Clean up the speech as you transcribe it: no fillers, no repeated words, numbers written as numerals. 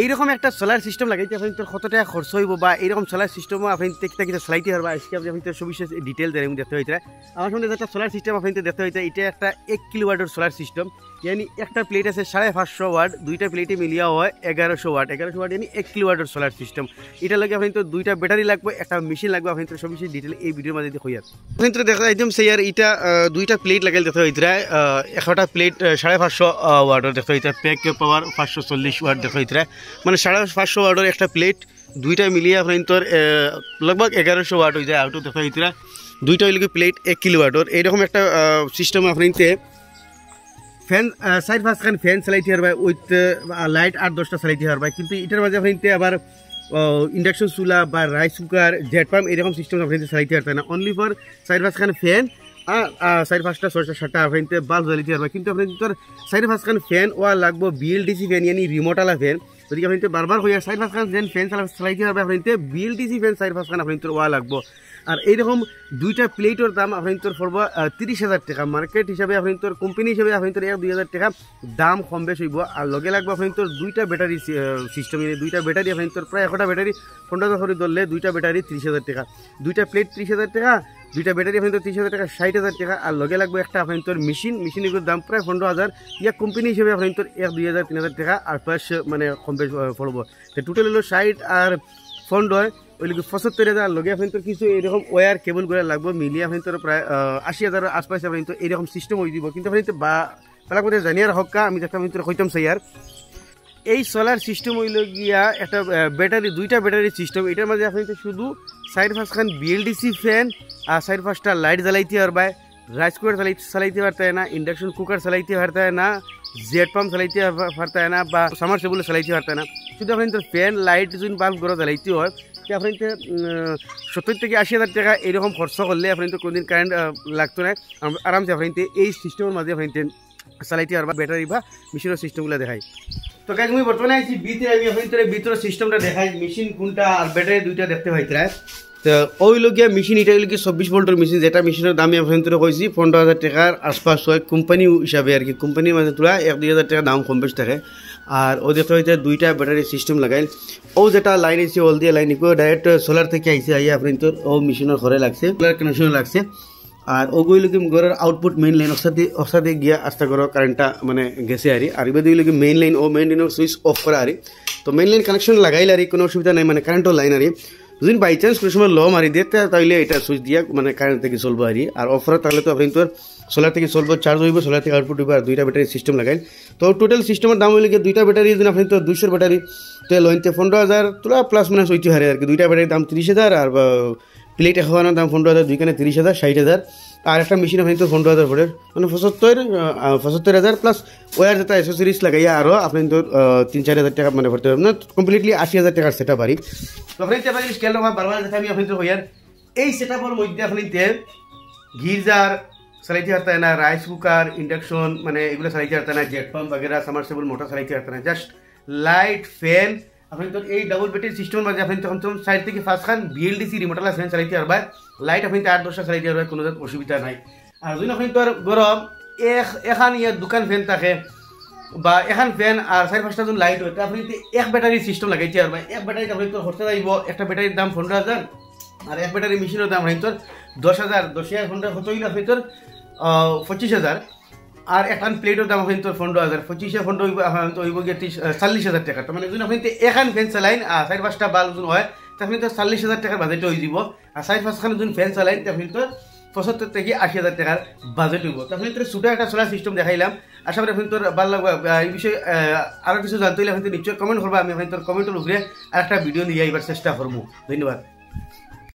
এইরকম একটা solar system লাগাইতে আপনি তোর কত টাকা খরচ হইব বা এইরকম সোলার সিস্টেমও আপনি কিতা কিতা চালাইতে পারবা আজকে আপনি সবিশেষ ডিটেল দেন দেখতে হইতে আমার সামনে একটা সোলার সিস্টেম আপনি দেখতে হইতে এটা একটা 1 কিলোওয়াটের সোলার সিস্টেম यानी একটা প্লেট আছে 550 ওয়াট দুইটা প্লেটে মিলিয়া হয় 1100 ওয়াট यानी 1 কিলোওয়াটের সোলার সিস্টেম এটা লাগে আপনি তো দুইটা ব্যাটারি লাগবে একটা মেশিন লাগবে আপনি তো সবিশেষ ডিটেল এই ভিডিওর মধ্যে দেখো यार আপনি তো দেখা একদম সেয়ার এটা দুইটা প্লেট লাগাইল দেখতে হইতে একটা প্লেট 550 ওয়াটের দেখতে হইতে প্যাক পাওয়ার 540 ওয়াট দেখতে হইতে মানে 550 ওয়াটের একটা প্লেট দুইটা মিলিয়ে আপনি তোর लगभग 1100 ওয়াট হয়ে যায় আউট দেখা হইতে দুইটা হইলে প্লেট 1 কিলোওয়াটের এইরকম একটা সিস্টেম আপনিতে ফ্যান সাইড ফাস খান ফ্যান চালাইতে পারবা উইথ লাইট 8-10টা চালাইতে পারবা কিন্তু এটার মাঝে আপনিতে আবার ইন্ডাকশন চুলা বা রাইস কুকার জেট পাম্প এরকম সিস্টেম আপনিতে চালাইতে পারবে না অনলি ফর সাইড ফাস খান ফ্যান আর 4-5টা 6টা 7টা আপনিতে বাল্ব জ্বালিতে পারবা কিন্তু আপনি তোর সাইড ফাস খান ফ্যান ওয়া লাগবো বিএলডিসি ফ্যান यानी রিমোট আলা ফ্যান যদি আপনি বারবার হইয়া সাইড ফাস খান ফ্যান চালাইতে পারবে আপনিতে বিএলডিসি ফ্যান সাইড ফাস খান আপনি তোর ওয়া লাগবো আর এইরকম দুইটা প্লেটের দাম আপনি তোর পড়ব 30,000 টাকা মার্কেট হিসাবে আপনি তোর কোম্পানি হিসাবে আপনি তোর 1-2,000 টাকা দাম কম বেশ হইব আর লগে লাগবে আপনি তোর দুইটা ব্যাটারি সিস্টেম দুইটা ব্যাটারি আপনি তোর প্রায় একটা ব্যাটারি 15,000 করে ধরলে দুইটা ব্যাটারি 30,000 টাকা দুইটা প্লেট 30,000 টাকা দুইটা ব্যাটারি আপনি তোর 30,000 টাকা 60,000 টাকা আর লগে লাগবে একটা আপনি তোর মেশিনের দাম প্রায় 15,000 ইয়া কোম্পানি হিসাবে আপনি তোর 1-2,000 3,000 টাকা আর প্লাস মানে কম বেশ পড়ব তো টোটাল হলো 60 আর 15 ওইগুলো 75,000 লগে আপনি তোর কিছু এরকম ওয়্যার কেবল করে লাগবে মিলিয়ে আপনি তোর প্রায় 80,000 আশপাশে আপনি তো এরকম সিস্টেম হয়ে দিব কিন্তু আপনি তো বা পালাক মধ্যে জানিয়ার হক্কা আমি দেখতে আপনি তোর কইতাম স্যার এই সোলার সিস্টেম হইল গিয়া একটা ব্যাটারি দুইটা ব্যাটারি সিস্টেম এটার মধ্যে আপনি তো শুধু সাইড ফাস খান বিএলডিসি ফ্যান আর সাইড ফাসটা লাইট জ্বালাইতে পারবা রাইস কুকার চালাইতে পারতে না ইন্ডাকশন কুকার চালাইতে পারতে না জেট পাম্প চালাইতে পারতে না বা সামারসেবল চালাইতে পারতে না শুধু আপনি তো ফ্যান লাইট যদি বাল্ব করে জ্বালাইতে হয় আপনি 70 থেকে 80,000 টাকা এরকম খরচ করলে আপনি তো কোনদিন কারেন্ট লাগতো না আরামসে আপনি এই সিস্টেমের মাঝে আপনি চালাইতে পারবা ব্যাটারি বা মেশিনের সিস্টেমগুলো দেখাই তো গাইজ আমি বর্তমানে আছি বিতে আমি আপনাদের ভিতরে সিস্টেমটা দেখাই মেশিন কোনটা আর ব্যাটারি দুইটা দেখতে পাইতে তো ওই লোকিয়া মেশিন এটা হইল কি 24 ভোল্টের মেশিন যেটা মেশিনের দাম আমি আপনাদের কইছি 15,000 টাকার আশপাশ হয় কোম্পানি হিসাবে আর কি কোম্পানির মাঝে তোলা 1-2,000 টাকা দাম কম বেশ থাকে আর ও দেখতে হইতে দুইটা ব্যাটারি সিস্টেম লাগাইল ও যেটা লাইন আছে ওল দিয়ে লাইন ইকো ডাইরেক্ট সোলার থেকে আইছে আইয়া আপনাদের ও মেশিনের ঘরে লাগছে সোলার কানেকশন লাগছে আর ওগুলো কি ঘরের আউটপুট মেইন লাইন অসাদে গিয়া আস্তে করো কারেন্টটা মানে গেছে আর এবার দুই লোক মেইন লাইন ও মেইন লাইনের সুইচ অফ করা আর তো মেইন লাইন কানেকশন লাগাইলে আর কোনো অসুবিধা নাই মানে কারেন্টও লাইন আর যদি বাই চান্স কোনো সময় ল মারি দিয়ে তাহলে এটা সুইচ দিয়া মানে কারেন্ট থেকে চলবো আর অফার তাহলে তো আপনি তোর সোলার থেকে চলবো চার্জ হইব সোলার থেকে আউটপুট হইব আর দুইটা ব্যাটারি সিস্টেম লাগাইল তো টোটাল সিস্টেমের দাম হইলে দুইটা ব্যাটারি যদি আপনি তো 200 ব্যাটারি তো লইতে 15,000 তোলা প্লাস মাইনাস হইতে হারে আর কি দুইটা ব্যাটারির দাম 30,000 আর প্লেট খাওয়ানোর দাম 15,000 দুইখানে 30,000 60,000 আর একটা মেশিন আপনি তো 15,000 পড়ে মানে 75,000 প্লাস ওয়ার যেটা অ্যাসেসরিজ লাগাইয়া আরও আপনি তো 3-4,000 টাকা মানে ভরতে পারবেন না কমপ্লিটলি 80,000 টাকার সেট আপ পারি তো আপনি স্কেল বারবার যেটা আমি আপনি তো হইয়ার এই সেট আপের মধ্যে আপনি গিজার চালাইতে পারতে না রাইস কুকার ইন্ডাকশন মানে এগুলো চালাইতে পারতে না জেট পাম্প বাগেরা সামারসেবল মোটর চালাইতে পারতে না জাস্ট লাইট ফ্যান আপনি তো এই ডাবল ব্যাটারি সিস্টেমের মাঝে আপনি তখন সাইড থেকে ফার্স্ট খান বিএলডিসি রিমোটালা ফ্যান চালাইতে পারবা লাইট আপনি 8-10টা চালাইতে পারবা কোনো অসুবিধা নাই আর যদি আপনি তোর গরম এখান ইয়ার দোকান ফ্যান থাকে বা এখান ফ্যান আর 4-5টা যদি লাইট হয় আপনি এক ব্যাটারি সিস্টেম লাগাইতে পারবা এক ব্যাটারি আপনি তোর খরচা যাইব একটা ব্যাটারির দাম 15,000 আর এক ব্যাটারি মেশিনের দাম আপনি তোর 10,000 ঘন্টা কত হইলে আপনি তোর 25,000 আর এখন প্লেটের দাম আপনি তোর 15,000 25 ফন্ড হইব গিয়ে 40,000 টাকা মানে যদি আপনি এখন ফ্যান চালাইন আর 4-5টা বাল্ব যদি হয় আপনি তো 40,000 টাকার বাজেট হয়ে যাব আর 4-5খান যদি ফ্যান চালাইন আপনি তো 75 থেকে 80,000 টাকার বাজেট হইব তো আপনি তোর ছোটো একটা সোলার সিস্টেম দেখাইলাম আশা করি আপনি তোর ভালো লাগবে এই বিষয়ে আরও কিছু জানতে হলে আপনি নিশ্চয়ই কমেন্ট করবা আমি আপনি তোর কমেন্টের উপরে আর একটা ভিডিও নিয়ে আইবার চেষ্টা করবো ধন্যবাদ।